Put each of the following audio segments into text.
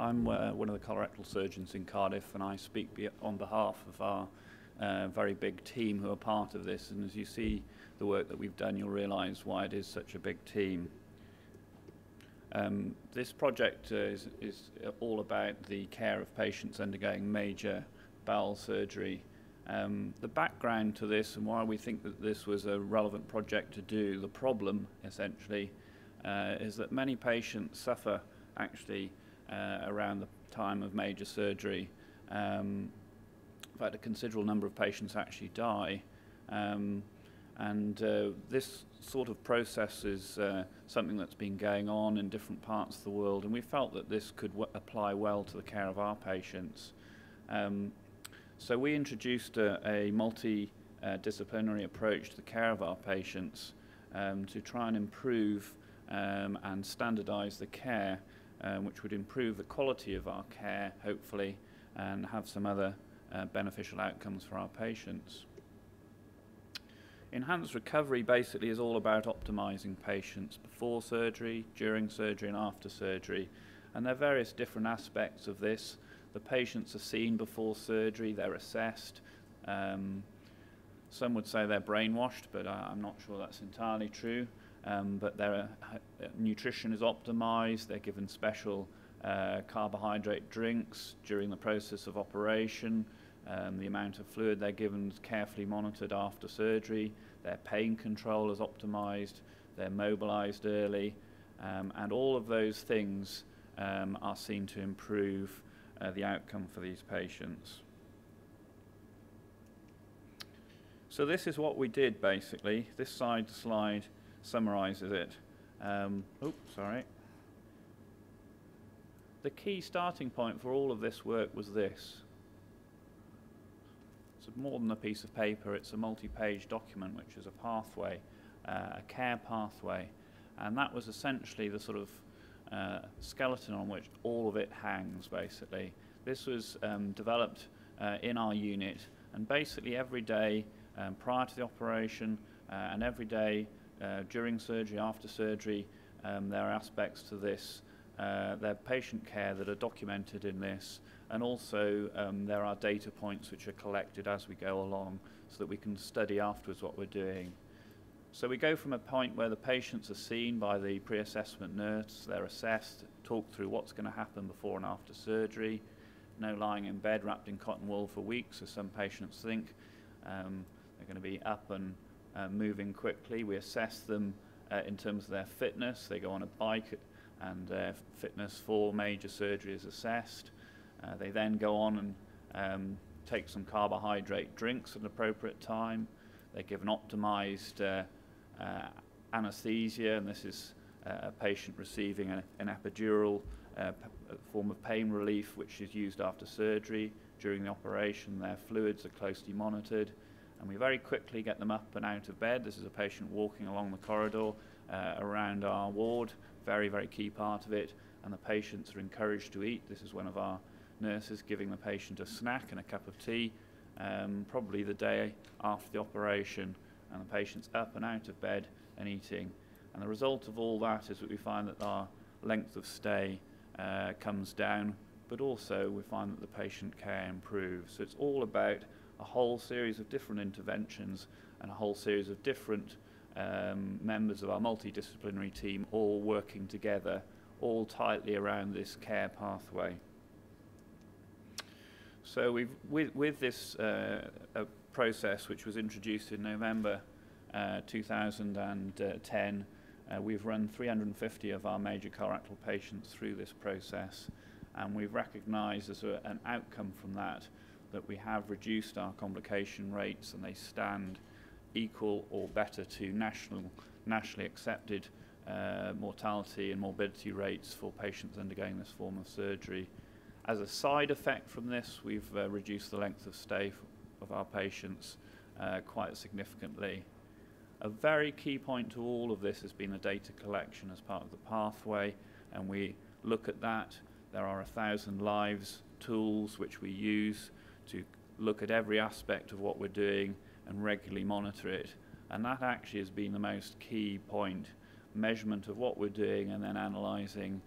I'm one of the colorectal surgeons in Cardiff, and I speak on behalf of our very big team who are part of this. And as you see the work that we've done, you'll realise why it is such a big team. This project is all about the care of patients undergoing major bowel surgery. The background to this and why we think that this was a relevant project to do, the problem essentially, is that many patients suffer actually around the time of major surgery. In fact, a considerable number of patients actually die. This sort of process is something that's been going on in different parts of the world, and we felt that this could apply well to the care of our patients. So we introduced a multidisciplinary approach to the care of our patients to try and improve and standardise the care, which would improve the quality of our care, hopefully, and have some other beneficial outcomes for our patients. Enhanced recovery basically is all about optimising patients before surgery, during surgery and after surgery. And there are various different aspects of this. The patients are seen before surgery, they're assessed. Some would say they're brainwashed, but I'm not sure that's entirely true. But their nutrition is optimised, they're given special carbohydrate drinks during the process of operation. The amount of fluid they're given is carefully monitored after surgery. Their pain control is optimised, they're mobilised early, and all of those things are seen to improve the outcome for these patients. So this is what we did basically. This slide summarises it. The key starting point for all of this work was this. It's more than a piece of paper, it's a multi-page document which is a pathway, a care pathway, and that was essentially the sort of skeleton on which all of it hangs basically. This was developed in our unit, and basically every day prior to the operation and every day during surgery, after surgery, there are aspects to this. There are patient care that are documented in this, and also there are data points which are collected as we go along so that we can study afterwards what we're doing. So we go from a point where the patients are seen by the pre-assessment nurse, they're assessed, talked through what's going to happen before and after surgery, no lying in bed wrapped in cotton wool for weeks as some patients think. They're going to be up and moving quickly. We assess them in terms of their fitness. They go on a bike and their fitness for major surgery is assessed. They then go on and take some carbohydrate drinks at an appropriate time. They're given optimised anaesthesia, and this is a patient receiving an epidural form of pain relief which is used after surgery. During the operation, their fluids are closely monitored, and we very quickly get them up and out of bed. This is a patient walking along the corridor around our ward, very, very key part of it, and the patients are encouraged to eat. This is one of our nurses giving the patient a snack and a cup of tea, probably the day after the operation, and the patient's up and out of bed and eating. And the result of all that is that we find that our length of stay comes down, but also we find that the patient care improves. So it's all about a whole series of different interventions and a whole series of different members of our multidisciplinary team all working together, all tightly around this care pathway. So with this process, which was introduced in November 2010, we've run 350 of our major colorectal patients through this process, and we've recognised as an outcome from that we have reduced our complication rates, and they stand equal or better to nationally accepted mortality and morbidity rates for patients undergoing this form of surgery. As a side effect from this, we've reduced the length of stay of our patients quite significantly. A very key point to all of this has been the data collection as part of the pathway, and we look at that. There are 1,000 lives tools which we use to look at every aspect of what we're doing and regularly monitor it, and that actually has been the most key point: measurement of what we're doing and then analysing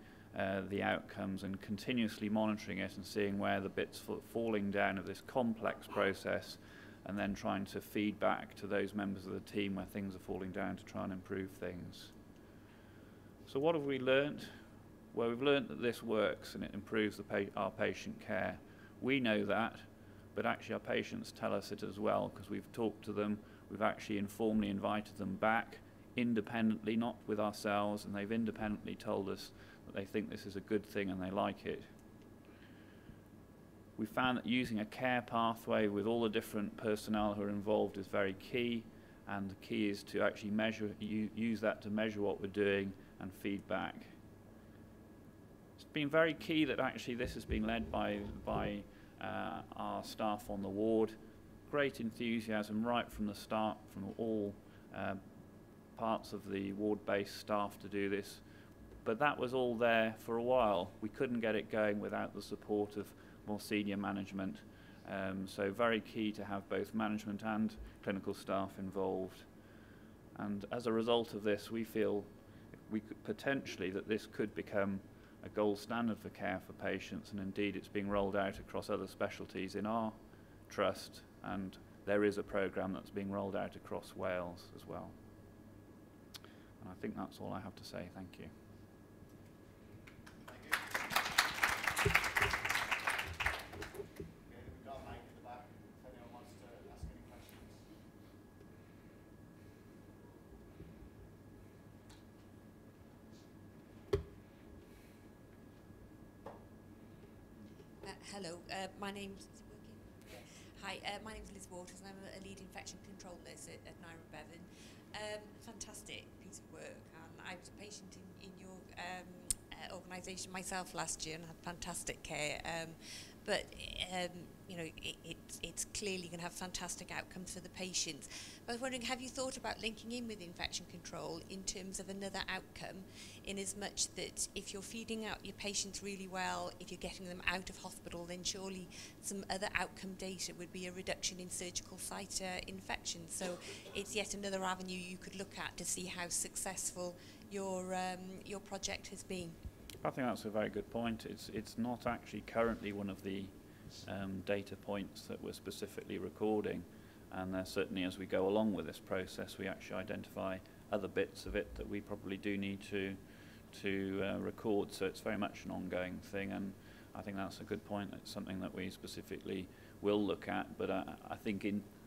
the outcomes and continuously monitoring it and seeing where the bits falling down of this complex process, and then trying to feed back to those members of the team where things are falling down to try and improve things. So what have we learnt? Well, we've learnt that this works and it improves our patient care. We know that, but actually our patients tell us it as well, because we've talked to them, we've actually informally invited them back independently, not with ourselves, and they've independently told us that they think this is a good thing and they like it. We found that using a care pathway with all the different personnel who are involved is very key, and the key is to actually use that to measure what we're doing and feedback. It's been very key that actually this has been led by our staff on the ward. Great enthusiasm right from the start from all parts of the ward-based staff to do this, but that was all there for a while. We couldn't get it going without the support of more senior management, so very key to have both management and clinical staff involved. And as a result of this, we feel we could potentially that this could become a gold standard for care for patients, and indeed it's being rolled out across other specialties in our trust, and there is a programme that's being rolled out across Wales as well. And I think that's all I have to say. Thank you. Hello, my name's my name's Liz Waters, and I'm a lead infection control nurse at Naira Bevan. Fantastic piece of work, and I was a patient in your organisation myself last year and had fantastic care. But you know, it's clearly going to have fantastic outcomes for the patients. I was wondering, have you thought about linking in with infection control in terms of another outcome, in as much that if you're feeding out your patients really well, if you're getting them out of hospital, then surely some other outcome data would be a reduction in surgical site infections. So it's yet another avenue you could look at to see how successful your project has been. I think that's a very good point. It's not actually currently one of the data points that we're specifically recording, and certainly as we go along with this process we actually identify other bits of it that we probably do need to record, so it's very much an ongoing thing, and I think that's a good point. It's something that we specifically will look at, but I think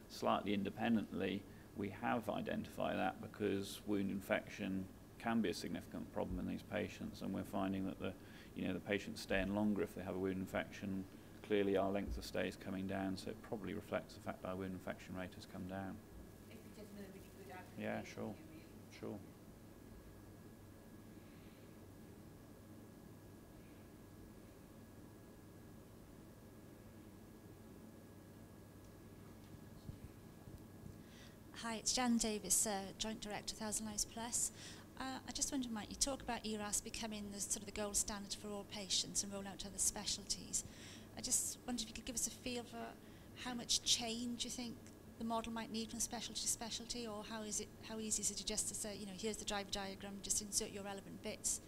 slightly independently we have identified that because wound infection can be a significant problem in these patients, and we're finding that the patients stay in longer if they have a wound infection. Clearly our length of stay is coming down, so it probably reflects the fact that our wound infection rate has come down. Yeah, sure, sure. Hi, it's Jan Davies, Joint Director, 1000 Lives Plus. I just wondered, Mike, you talk about ERAS becoming the sort of the gold standard for all patients and roll out to other specialties. I just wondered if you could give us a feel for how much change you think the model might need from specialty to specialty, or how easy is it to just to say, you know, here's the driver diagram, just insert your relevant bits.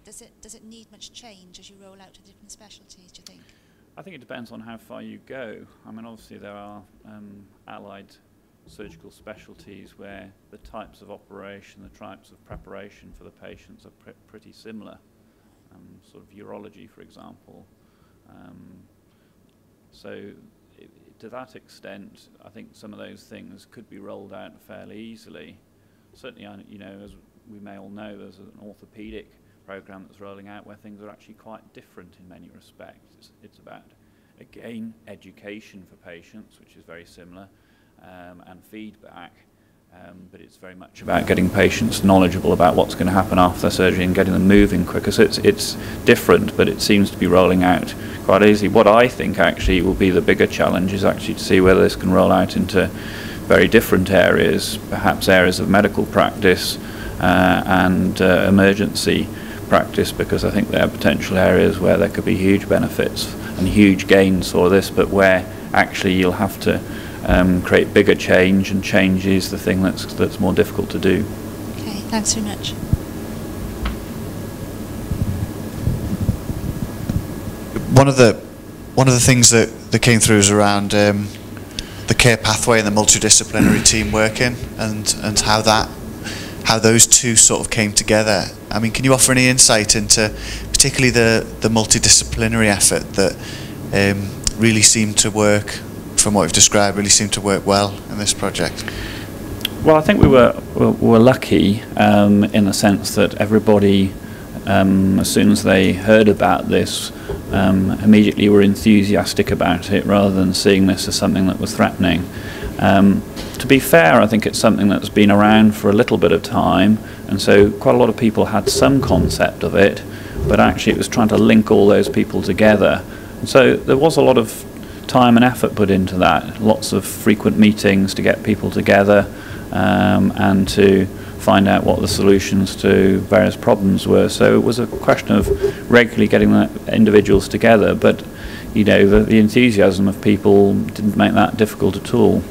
Does it need much change as you roll out to different specialties, do you think? I think it depends on how far you go. I mean, obviously there are allied surgical specialties where the types of operation, the types of preparation for the patients are pretty similar. Sort of urology, for example. So to that extent, I think some of those things could be rolled out fairly easily. Certainly, you know, as we may all know, there's an orthopedic program that's rolling out where things are actually quite different in many respects. It's about, again, education for patients, which is very similar, and feedback, but it's very much about getting patients knowledgeable about what's going to happen after their surgery and getting them moving quicker. So it's different, but it seems to be rolling out quite easily. What I think actually will be the bigger challenge is actually to see whether this can roll out into very different areas, perhaps areas of medical practice and emergency practice, because I think there are potential areas where there could be huge benefits and huge gains for this, but where actually you'll have to create bigger change, and change is the thing that's more difficult to do. Okay, thanks very much. one of the things that came through is around the care pathway and the multidisciplinary team working, and how those two sort of came together. I mean, can you offer any insight into particularly the multidisciplinary effort that really seemed to work, from what you've described, really seemed to work well in this project? Well, I think we were lucky in the sense that everybody, as soon as they heard about this, immediately were enthusiastic about it rather than seeing this as something that was threatening. To be fair, I think it's something that's been around for a little bit of time, and so quite a lot of people had some concept of it, but actually it was trying to link all those people together. And so there was a lot of time and effort put into that, lots of frequent meetings to get people together and to find out what the solutions to various problems were. So it was a question of regularly getting the individuals together, but you know, the enthusiasm of people didn't make that difficult at all.